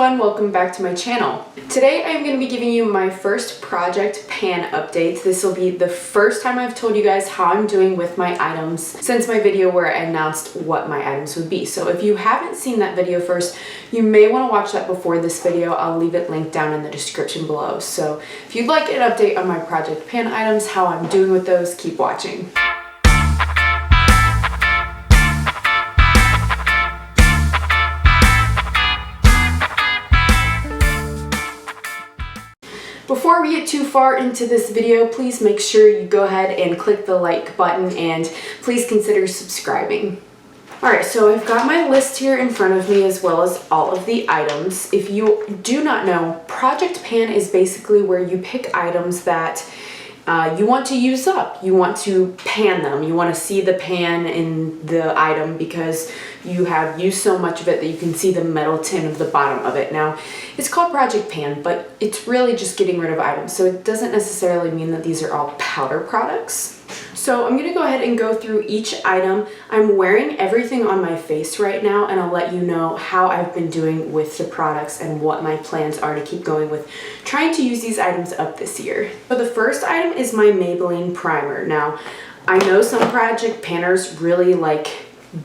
everyone, welcome back to my channel. Today I'm going to be giving you my first project pan update. This will be the first time I've told you guys how I'm doing with my items since my video where I announced what my items would be. So if you haven't seen that video first, you may want to watch that before this video. I'll leave it linked down in the description below. So if you'd like an update on my project pan items, how I'm doing with those, keep watching. Before we get too far into this video, please make sure you go ahead and click the like button and please consider subscribing. Alright, so I've got my list here in front of me as well as all of the items. If you do not know, Project Pan is basically where you pick items that you want to use up. You want to pan them. You want to see the pan in the item because you have used so much of it that you can see the metal tin of the bottom of it. Now, it's called Project Pan, but it's really just getting rid of items. So it doesn't necessarily mean that these are all powder products. So I'm going to go ahead and go through each item. I'm wearing everything on my face right now, and I'll let you know how I've been doing with the products and what my plans are to keep going with trying to use these items up this year. So the first item is my Maybelline primer. Now, I know some project panners really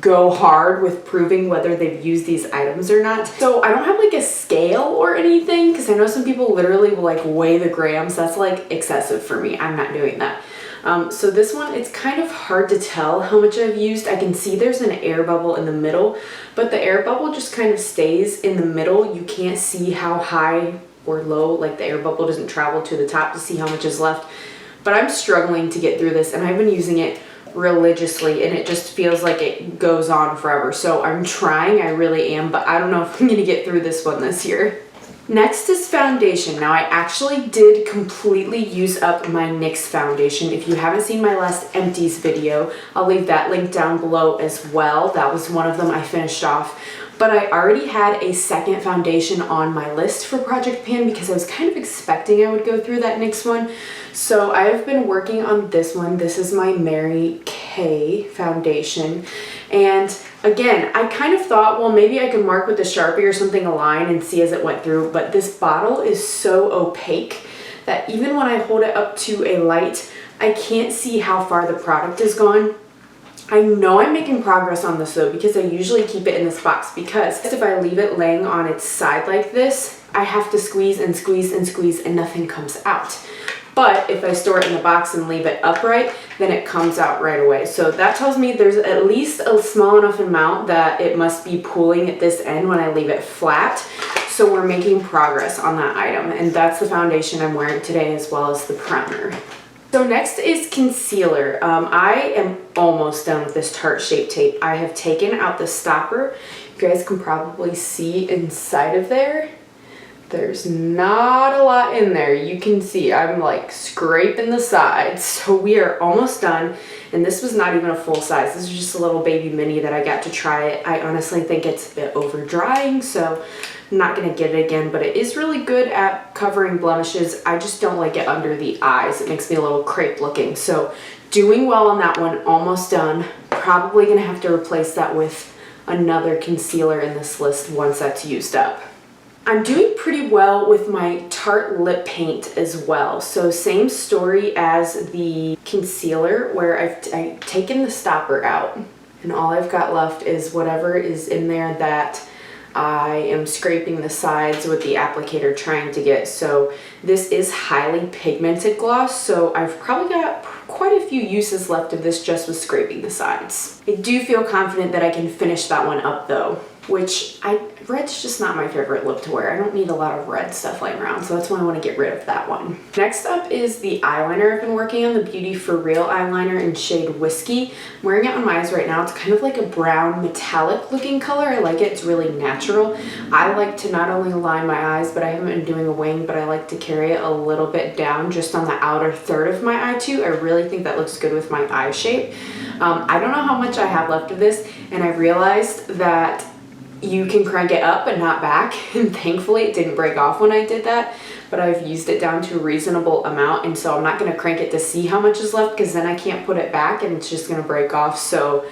go hard with proving whether they've used these items or not. So I don't have like a scale or anything because I know some people literally will like weigh the grams. That's like excessive for me. I'm not doing that. So this one, it's kind of hard to tell how much I've used. I can see there's an air bubble in the middle, but the air bubble just kind of stays in the middle. You can't see how high or low, like the air bubble doesn't travel to the top to see how much is left. But I'm struggling to get through this, and I've been using it religiously, and it just feels like it goes on forever. So I'm trying, I really am, but I don't know if I'm gonna get through this one this year. Next is foundation. Now I actually did completely use up my NYX foundation. If you haven't seen my last Empties video, I'll leave that link down below as well. That was one of them I finished off. But I already had a second foundation on my list for Project Pan because I was kind of expecting I would go through that NYX one. So I've been working on this one. This is my Mary Kay foundation. And again, I kind of thought, well, maybe I could mark with a Sharpie or something a line and see as it went through, but this bottle is so opaque that even when I hold it up to a light, I can't see how far the product is gone. I know I'm making progress on this though because I usually keep it in this box, because if I leave it laying on its side like this, I have to squeeze and squeeze and squeeze and nothing comes out. But if I store it in the box and leave it upright, then it comes out right away. So that tells me there's at least a small enough amount that it must be pooling at this end when I leave it flat. So we're making progress on that item. And that's the foundation I'm wearing today as well as the primer. So next is concealer. I am almost done with this Tarte Shape Tape. I have taken out the stopper. You guys can probably see inside of there. There's not a lot in there. You can see I'm like scraping the sides. So we are almost done. And this was not even a full size. This is just a little baby mini that I got to try it. I honestly think it's a bit over drying, so I'm not gonna get it again, but it is really good at covering blemishes. I just don't like it under the eyes. It makes me a little crepe looking. So doing well on that one, almost done. Probably gonna have to replace that with another concealer in this list once that's used up. I'm doing pretty well with my Tarte lip paint as well. So same story as the concealer, where I've taken the stopper out and all I've got left is whatever is in there that I am scraping the sides with the applicator trying to get. So this is highly pigmented gloss, so I've probably got quite a few uses left of this just with scraping the sides. I do feel confident that I can finish that one up though, which red's just not my favorite lip to wear. I don't need a lot of red stuff laying around, so that's why I want to get rid of that one. Next up is the eyeliner I've been working on, the Beauty For Real eyeliner in shade Whiskey. I'm wearing it on my eyes right now. It's kind of like a brown metallic looking color. I like it. It's really natural. I like to not only line my eyes, but I haven't been doing a wing, but I like to carry it a little bit down just on the outer third of my eye too. I really think that looks good with my eye shape. I don't know how much I have left of this, and I realized that you can crank it up and not back, and thankfully it didn't break off when I did that, but I've used it down to a reasonable amount, and so I'm not going to crank it to see how much is left because then I can't put it back and it's just going to break off. So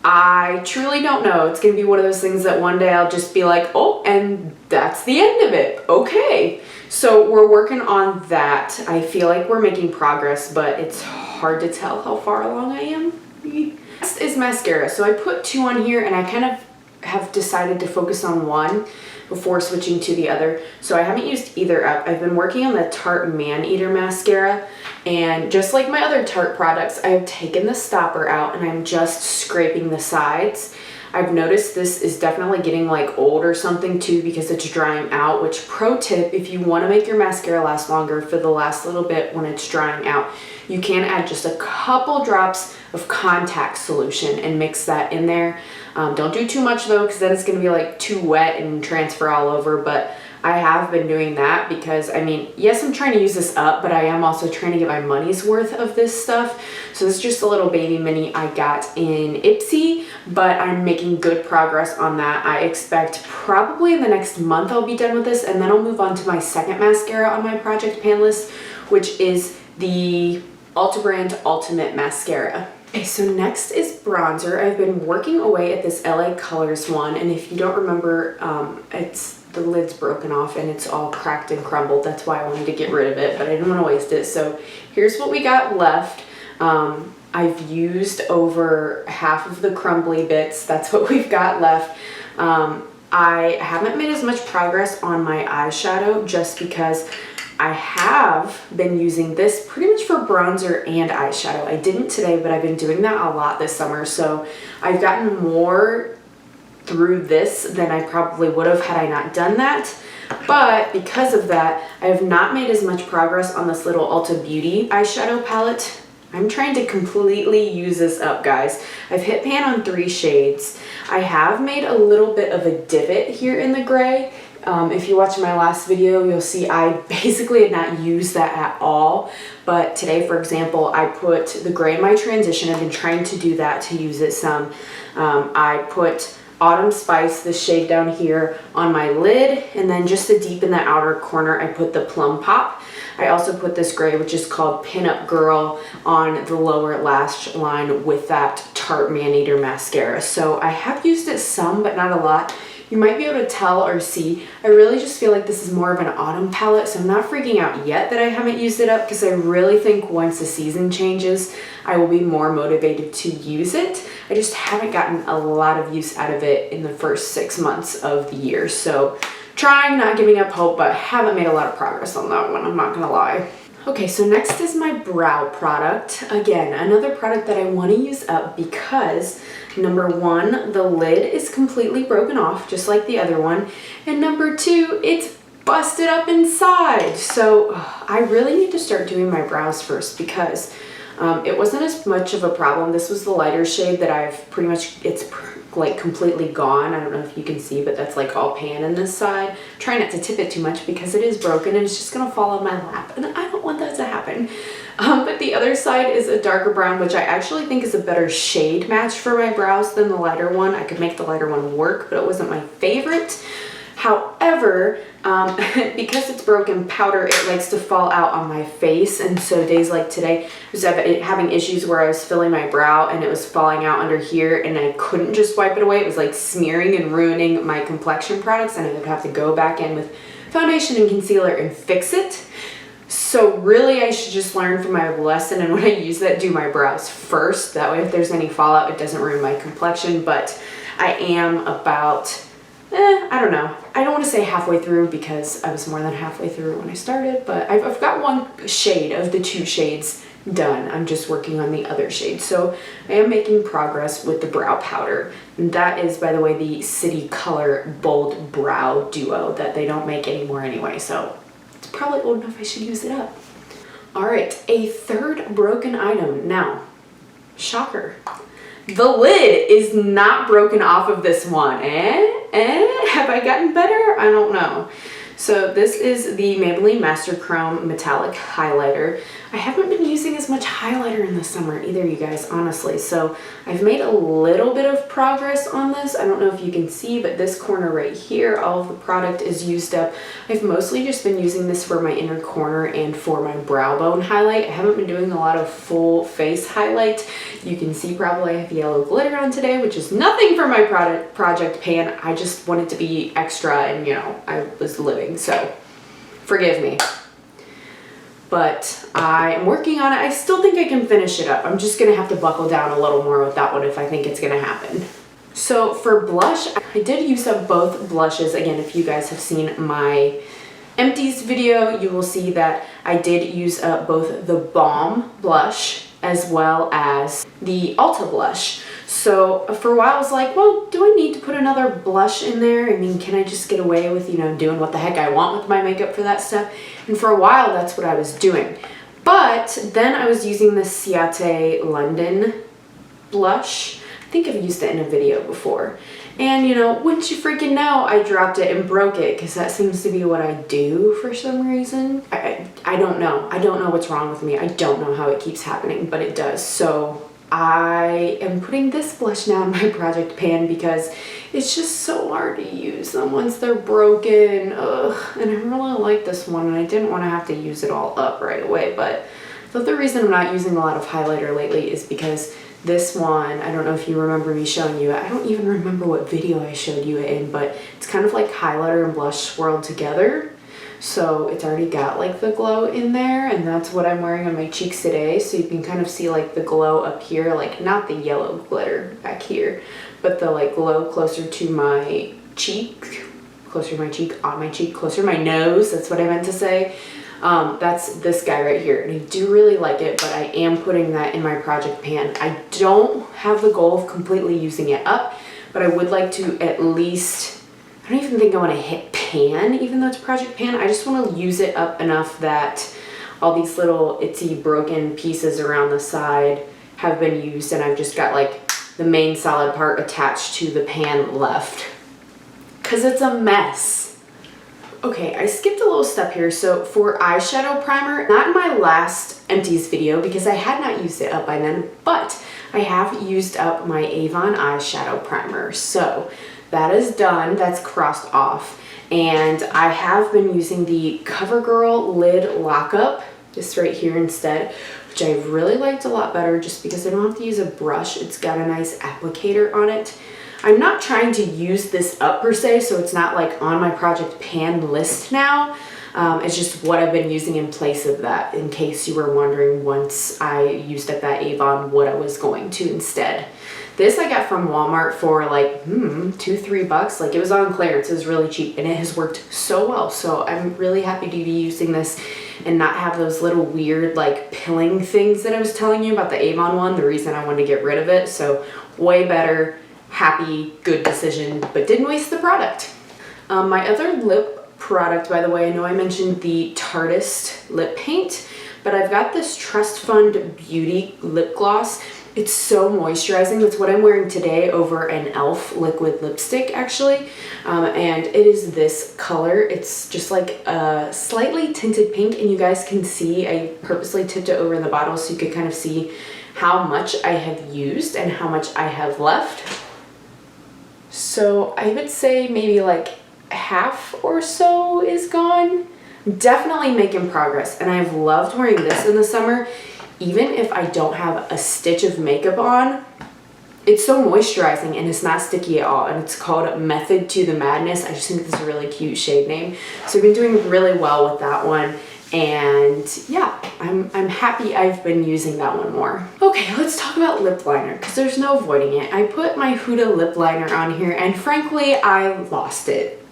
I truly don't know. It's gonna be one of those things that one day I'll just be like, oh, and that's the end of it. Okay. So we're working on that. I feel like we're making progress, but it's hard to tell how far along I am. Next is mascara. So I put 2 on here, and I kind of have decided to focus on one before switching to the other. So I haven't used either up. I've been working on the Tarte Man Eater mascara, and just like my other Tarte products, I have taken the stopper out and I'm just scraping the sides. I've noticed this is definitely getting like old or something too, because it's drying out, which pro tip, if you want to make your mascara last longer for the last little bit when it's drying out, you can add just a couple drops of contact solution and mix that in there. Don't do too much though, because then it's going to be like too wet and transfer all over, but I have been doing that because, I mean, yes, I'm trying to use this up, but I am also trying to get my money's worth of this stuff. So this is just a little baby mini I got in Ipsy, but I'm making good progress on that. I expect probably in the next month I'll be done with this, and then I'll move on to my second mascara on my project pan list, which is the Ulta Brand Ultimate Mascara. Okay, so next is bronzer. I've been working away at this LA Colors one, and if you don't remember, the lid's broken off and it's all cracked and crumbled. That's why I wanted to get rid of it, but I didn't want to waste it. So here's what we got left. I've used over half of the crumbly bits. That's what we've got left. I haven't made as much progress on my eyeshadow just because I have been using this pretty much for bronzer and eyeshadow. I didn't today, but I've been doing that a lot this summer. So I've gotten more through this than I probably would have had I not done that. But because of that, I have not made as much progress on this little Ulta Beauty eyeshadow palette. I'm trying to completely use this up, guys. I've hit pan on 3 shades. I have made a little bit of a divot here in the gray. If you watch my last video, you'll see I basically had not used that at all. But today, for example, I put the gray in my transition. I've been trying to do that to use it some. I put Autumn Spice, this shade down here, on my lid, and then just to deepen the outer corner, I put the Plum Pop. I also put this gray, which is called Pin Up Girl, on the lower lash line with that Tarte Man Eater mascara. So I have used it some, but not a lot. You might be able to tell or see, I really just feel like this is more of an autumn palette, so I'm not freaking out yet that I haven't used it up, because I really think once the season changes, I will be more motivated to use it. I just haven't gotten a lot of use out of it in the first 6 months of the year, so trying, not giving up hope, but haven't made a lot of progress on that one, I'm not gonna lie. Okay, so next is my brow product. Again, another product that I want to use up because number 1, the lid is completely broken off, just like the other one. And number 2, it's busted up inside. So I really need to start doing my brows first because it wasn't as much of a problem. This was the lighter shade that I've pretty much, it's like completely gone. I don't know if you can see, but that's like all pan in this side. Try not to tip it too much because it is broken and it's just gonna fall on my lap, and I don't want that to happen. But the other side is a darker brown, which I actually think is a better shade match for my brows than the lighter one. I could make the lighter one work, but it wasn't my favorite. However, because it's broken powder, it likes to fall out on my face, and so days like today, I was having issues where I was filling my brow and it was falling out under here and I couldn't just wipe it away. It was like smearing and ruining my complexion products, and I would have to go back in with foundation and concealer and fix it. So really I should just learn from my lesson, and when I use that, do my brows first. That way if there's any fallout, it doesn't ruin my complexion. But I am about, I don't know. I don't want to say halfway through because I was more than halfway through when I started, but I've got one shade of the 2 shades done. I'm just working on the other shade. So I am making progress with the brow powder. And that is, by the way, the City Color Bold Brow Duo that they don't make anymore anyway. So it's probably old enough I should use it up. All right, a third broken item. Now, shocker. The lid is not broken off of this one. Have I gotten better? I don't know. So this is the Maybelline Master Chrome Metallic Highlighter. I haven't been using as much highlighter in the summer either, you guys, honestly. So I've made a little bit of progress on this. I don't know if you can see, but this corner right here, all of the product is used up. I've mostly just been using this for my inner corner and for my brow bone highlight. I haven't been doing a lot of full face highlight. You can see probably I have yellow glitter on today, which is nothing for my project pan. I just wanted to be extra and, you know, I was living, so forgive me. But I am working on it. I still think I can finish it up. I'm just gonna have to buckle down a little more with that one if I think it's gonna happen. So for blush, I did use up both blushes. Again, if you guys have seen my Empties video, you will see that I did use up both the Balm blush as well as the Ulta blush. So for a while I was like, well, do I need to put another blush in there? I mean, can I just get away with, you know, doing what the heck I want with my makeup for that stuff? And for a while, that's what I was doing. But then I was using the Ciate London blush. I think I've used it in a video before. And, you know, wouldn't you freaking know, I dropped it and broke it because that seems to be what I do for some reason. I don't know. I don't know what's wrong with me. I don't know how it keeps happening, but it does. So I am putting this blush now in my project pan because it's just so hard to use them once they're broken. Ugh. And I really like this one, and I didn't want to have to use it all up right away. But the other reason I'm not using a lot of highlighter lately is because this one, I don't know if you remember me showing you it. I don't even remember what video I showed you it in, but it's kind of like highlighter and blush swirled together. So it's already got like the glow in there, and that's what I'm wearing on my cheeks today. So you can kind of see like the glow up here, like not the yellow glitter back here, but the like glow closer to my cheek, closer to my cheek, on my cheek, closer to my nose. That's what I meant to say. That's this guy right here, and I do really like it, but I am putting that in my project pan. I don't have the goal of completely using it up, but I would like to at least, I don't even think I want to hit pan, even though it's project pan. I just want to use it up enough that all these little itsy broken pieces around the side have been used, and I've just got like the main solid part attached to the pan left, because it's a mess. Okay, I skipped a little step here. So for eyeshadow primer, not in my last Empties video because I had not used it up by then, but I have used up my Avon eyeshadow primer. So that is done, that's crossed off. And I have been using the CoverGirl Lid Lockup, this right here instead, which I really liked a lot better just because I don't have to use a brush. It's got a nice applicator on it. I'm not trying to use this up per se, so it's not like on my project pan list now. It's just what I've been using in place of that, in case you were wondering once I used up that Avon what I was going to instead. This I got from Walmart for like $2-3. Like, it was on clearance. It was really cheap, and it has worked so well. So I'm really happy to be using this and not have those little weird like pilling things that I was telling you about the Avon one. The reason I wanted to get rid of it. So way better. Happy, good decision, but didn't waste the product. My other lip product, by the way, I know I mentioned the Tarteist lip paint, but I've got this Trust Fund Beauty lip gloss. It's so moisturizing. That's what I'm wearing today over an e.l.f. liquid lipstick, actually. And it is this color. It's just like a slightly tinted pink, and you guys can see I purposely tipped it over in the bottle so you could kind of see how much I have used and how much I have left. So I would say maybe like half or so is gone. Definitely making progress, and I've loved wearing this in the summer. Even if I don't have a stitch of makeup on, it's so moisturizing and it's not sticky at all, and it's called Method to the Madness. I just think this is a really cute shade name. So I've been doing really well with that one. And yeah, I'm happy I've been using that one more. Okay, let's talk about lip liner because there's no avoiding it. I put my Huda lip liner on here, and frankly, I lost it.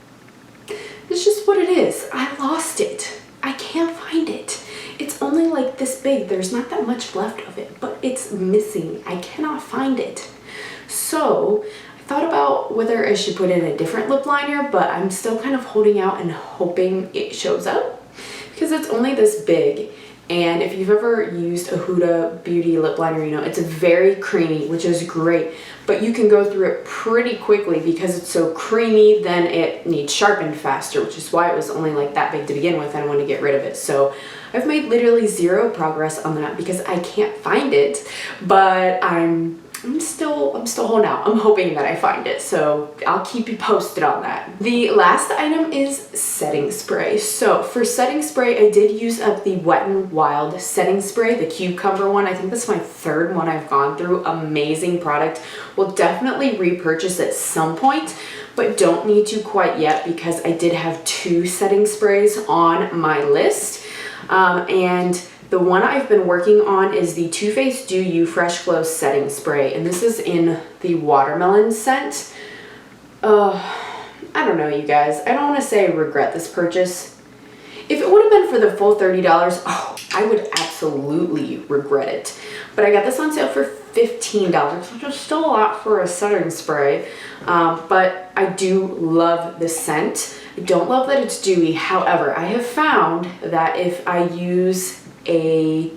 It's just what it is. I lost it. I can't find it. It's only like this big. There's not that much left of it, but it's missing. I cannot find it. So I thought about whether I should put in a different lip liner, but I'm still kind of holding out and hoping it shows up, because it's only this big, And if you've ever used a Huda Beauty lip liner, you know it's very creamy, which is great, but you can go through it pretty quickly because it's so creamy. Then it needs sharpened faster, which is why it was only like that big to begin with, and I wanted to get rid of it. So I've made literally zero progress on that because I can't find it, but I'm still holding out. I'm hoping that I find it, so I'll keep you posted on that. The last item is setting spray. So for setting spray, I did use up the Wet n Wild setting spray, the cucumber one. I think that's my third one I've gone through. Amazing product. Will definitely repurchase at some point, but don't need to quite yet because I did have 2 setting sprays on my list. And the one I've been working on is the Too Faced Do You Fresh Glow Setting Spray, and this is in the watermelon scent. I don't know, you guys. I don't want to say I regret this purchase. If it would have been for the full $30, oh, I would absolutely regret it. But I got this on sale for $15, which is still a lot for a setting spray. But I do love the scent. I don't love that it's dewy. However, I have found that if I use a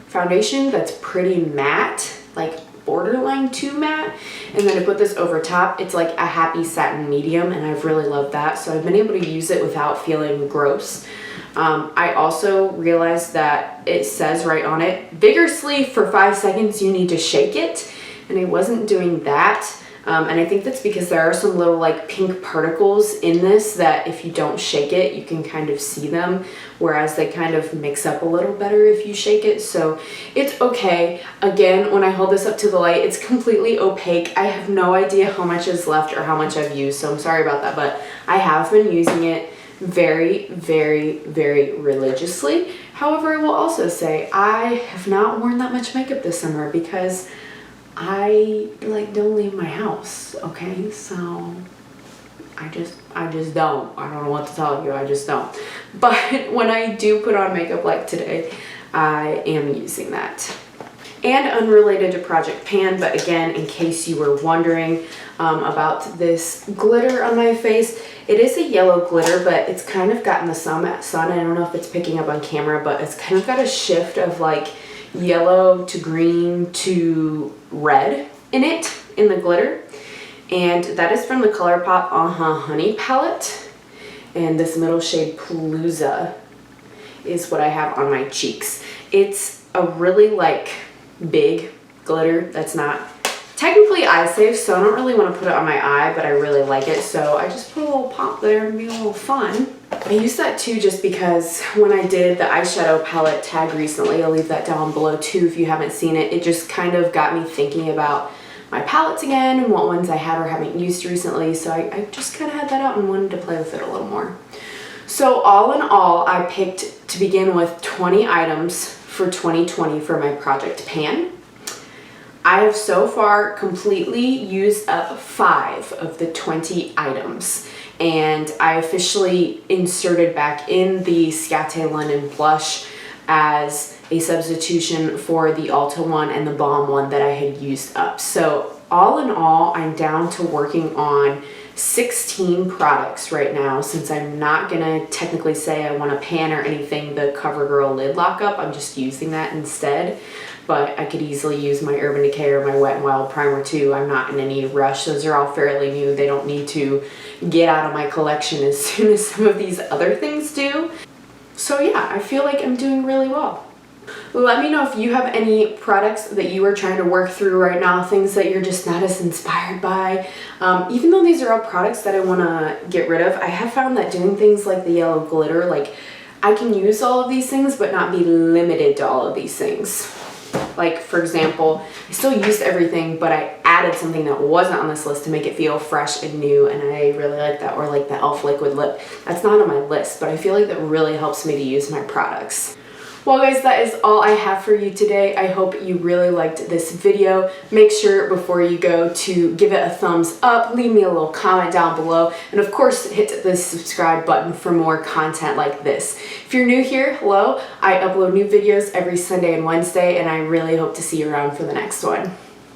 foundation that's pretty matte, like borderline too matte, and then I put this over top, it's like a happy satin medium, and I've really loved that. So I've been able to use it without feeling gross. I also realized that it says right on it, vigorously for 5 seconds you need to shake it, and I wasn't doing that. And I think that's because there are some little like pink particles in this that if you don't shake it, you can kind of see them, whereas they kind of mix up a little better if you shake it. So it's okay. Again, when I hold this up to the light, it's completely opaque. I have no idea how much is left or how much I've used, so I'm sorry about that, but I have been using it very, very, very religiously. However, I will also say I have not worn that much makeup this summer because I like don't leave my house, okay? So I just don't. I don't know what to tell you. I just don't. But when I do put on makeup like today, I am using that. And unrelated to Project Pan, but again, in case you were wondering about this glitter on my face, it is a yellow glitter, but it's kind of gotten the sun. I don't know if it's picking up on camera, but it's kind of got a shift of like yellow to green to red in it, in the glitter. And that is from the ColourPop Honey palette. And this middle shade Palooza is what I have on my cheeks. It's a really like big glitter that's not technically eye safe, so I don't really want to put it on my eye, but I really like it, so I just put a little pop there and be a little fun. I use that too just because when I did the eyeshadow palette tag recently, I'll leave that down below too if you haven't seen it, it just kind of got me thinking about my palettes again and what ones I have or haven't used recently, so I just kind of had that out and wanted to play with it a little more. So all in all, I picked to begin with 20 items for 2020 for my Project Pan. I have so far completely used up 5 of the 20 items, and I officially inserted back in the Scate London Blush as a substitution for the Ulta one and the Balm one that I had used up. So all in all, I'm down to working on 16 products right now, since I'm not gonna technically say I want a pan or anything, the CoverGirl lid lockup. I'm just using that instead. But I could easily use my Urban Decay or my Wet n Wild primer too. I'm not in any rush. Those are all fairly new. They don't need to get out of my collection as soon as some of these other things do. So yeah, I feel like I'm doing really well. Let me know if you have any products that you are trying to work through right now, things that you're just not as inspired by. Even though these are all products that I want to get rid of, I have found that doing things like the yellow glitter, like I can use all of these things but not be limited to all of these things. Like, for example, I still used everything, but I added something that wasn't on this list to make it feel fresh and new, and I really like that. Or like the e.l.f. liquid lip. That's not on my list, but I feel like that really helps me to use my products. Well guys, that is all I have for you today. I hope you really liked this video. Make sure before you go to give it a thumbs up, leave me a little comment down below, and of course hit the subscribe button for more content like this. If you're new here, hello. I upload new videos every Sunday and Wednesday, and I really hope to see you around for the next one.